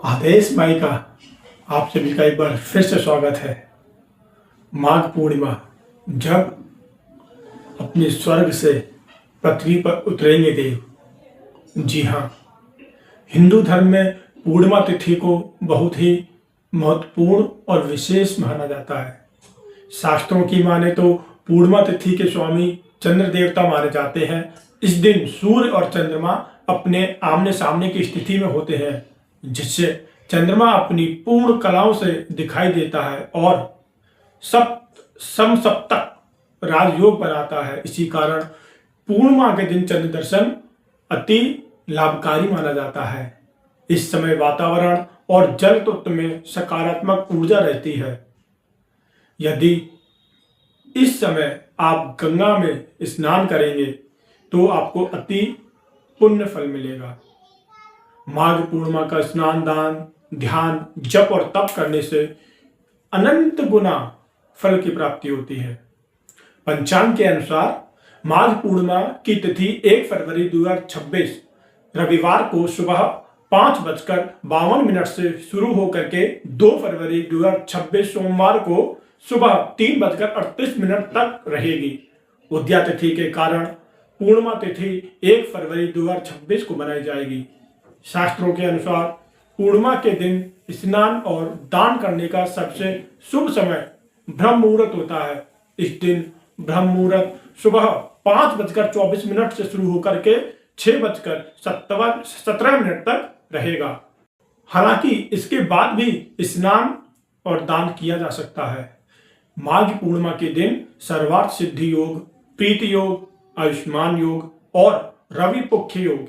आदेश माई का आप सभी का एक बार फिर से स्वागत है। माघ पूर्णिमा जब अपने स्वर्ग से पृथ्वी पर उतरेंगे देव, जी हाँ, हिंदू धर्म में पूर्णिमा तिथि को बहुत ही महत्वपूर्ण और विशेष माना जाता है। शास्त्रों की माने तो पूर्णिमा तिथि के स्वामी चंद्र देवता माने जाते हैं। इस दिन सूर्य और चंद्रमा अपने आमने सामने की स्थिति में होते हैं, जिससे चंद्रमा अपनी पूर्ण कलाओं से दिखाई देता है और समसप्तक राजयोग बनाता है। इसी कारण पूर्णिमा के दिन चंद्र दर्शन अति लाभकारी माना जाता है। इस समय वातावरण और जल तत्व में सकारात्मक ऊर्जा रहती है। यदि इस समय आप गंगा में स्नान करेंगे तो आपको अति पुण्य फल मिलेगा। माघ पूर्णिमा का स्नान, दान, ध्यान, जप और तप करने से अनंत गुना फल की प्राप्ति होती है। पंचांग के अनुसार माघ पूर्णिमा की तिथि 1 फरवरी 2026 रविवार को सुबह 5:52 से शुरू होकर के 2 फरवरी 2026 सोमवार को सुबह 3:38 तक रहेगी। उदया तिथि के कारण पूर्णिमा तिथि 1 फरवरी 2026 को मनाई जाएगी। शास्त्रों के अनुसार पूर्णिमा के दिन स्नान और दान करने का सबसे शुभ समय ब्रह्म मुहूर्त होता है। इस दिन ब्रह्म मुहूर्त सुबह 5:24 से शुरू होकर के 6:17 तक रहेगा। हालांकि इसके बाद भी स्नान और दान किया जा सकता है। माघ पूर्णिमा के दिन सर्वार्थ सिद्धि योग, प्रीति योग, आयुष्मान योग और रवि पुख्य योग,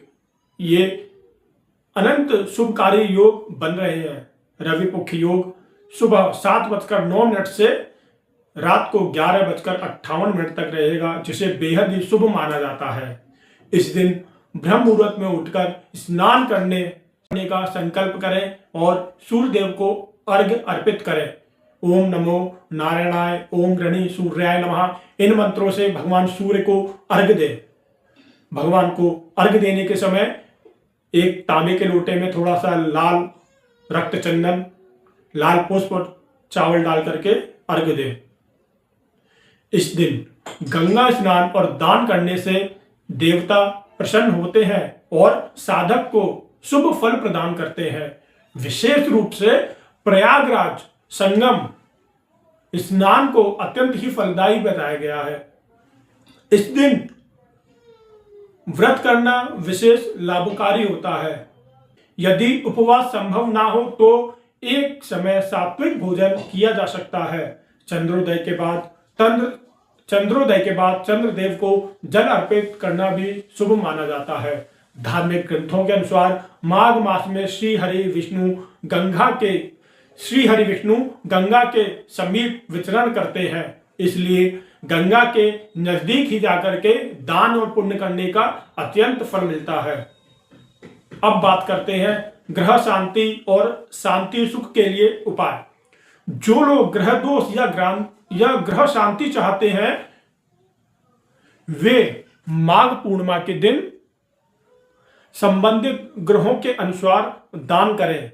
ये अनंत शुभकारी योग बन रहे हैं। रवि पुख्य योग सुबह 7:09 से रात को 11:58 तक रहेगा, जिसे बेहद ही शुभ माना जाता है। इस दिन ब्रह्म मुहूर्त में उठकर स्नान करने का संकल्प करें और सूर्य देव को अर्घ्य अर्पित करें। ओम नमो नारायणाय, ओम गृणी सूर्याय नमः, इन मंत्रों से भगवान सूर्य को अर्घ्य दें। भगवान को अर्घ्य देने के समय एक तांबे के लोटे में थोड़ा सा लाल रक्त चंदन, लाल पुष्प और चावल डाल करके अर्घ्य दें। इस दिन गंगा स्नान और दान करने से देवता प्रसन्न होते हैं और साधक को शुभ फल प्रदान करते हैं। विशेष रूप से प्रयागराज संगम स्नान को अत्यंत ही फलदायी बताया गया है। इस दिन व्रत करना विशेष लाभकारी होता है। यदि उपवास संभव ना हो तो एक समय सात्विक भोजन किया जा सकता है। चंद्रोदय के बाद चंद्रदेव को जल अर्पित करना भी शुभ माना जाता है। धार्मिक ग्रंथों के अनुसार माघ मास में श्री हरि विष्णु गंगा के समीप विचरण करते हैं, इसलिए गंगा के नजदीक ही जाकर के दान और पुण्य करने का अत्यंत फल मिलता है। अब बात करते हैं ग्रह शांति और शांति सुख के लिए उपाय। जो लोग ग्रह दोष या ग्रह शांति चाहते हैं, वे माघ पूर्णिमा के दिन संबंधित ग्रहों के अनुसार दान करें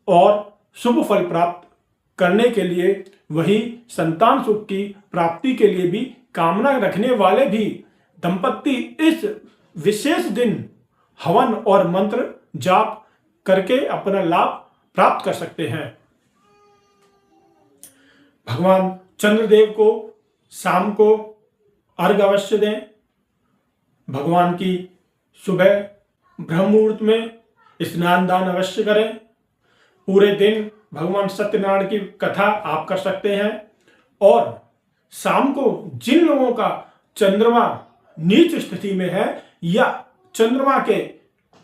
और शुभ फल प्राप्त करने के लिए, वही संतान सुख की प्राप्ति के लिए भी कामना रखने वाले भी दंपत्ति इस विशेष दिन हवन और मंत्र जाप करके अपना लाभ प्राप्त कर सकते हैं। भगवान चंद्रदेव को शाम को अर्घ्य अवश्य दें। भगवान की सुबह ब्रह्म मुहूर्त में स्नान दान अवश्य करें। पूरे दिन भगवान सत्यनारायण की कथा आप कर सकते हैं। और शाम को जिन लोगों का चंद्रमा नीच स्थिति में है या चंद्रमा के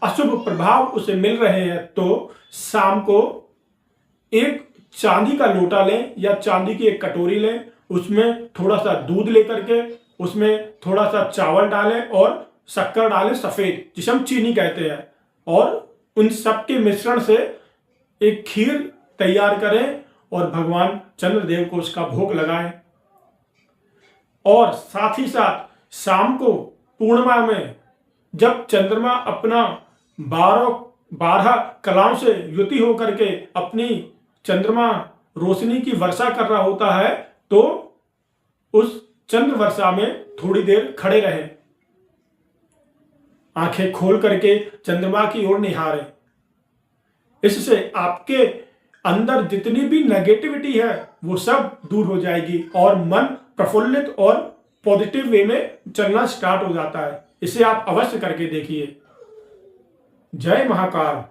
अशुभ प्रभाव उसे मिल रहे हैं, तो शाम को एक चांदी का लोटा लें या चांदी की एक कटोरी लें, उसमें थोड़ा सा दूध लेकर के उसमें थोड़ा सा चावल डालें और शक्कर डालें, सफेद, जिसे हम चीनी कहते हैं, और उन सब के मिश्रण से एक खीर तैयार करें और भगवान चंद्रदेव को उसका भोग लगाएं। और साथ ही साथ शाम को पूर्णिमा में जब चंद्रमा अपना 12 कलाओं से युति होकर के अपनी चंद्रमा रोशनी की वर्षा कर रहा होता है, तो उस चंद्र वर्षा में थोड़ी देर खड़े रहें, आंखें खोल करके चंद्रमा की ओर निहारें। इससे आपके अंदर जितनी भी नेगेटिविटी है वो सब दूर हो जाएगी और मन प्रफुल्लित और पॉजिटिव वे में चलना स्टार्ट हो जाता है। इसे आप अवश्य करके देखिए। जय महाकाल।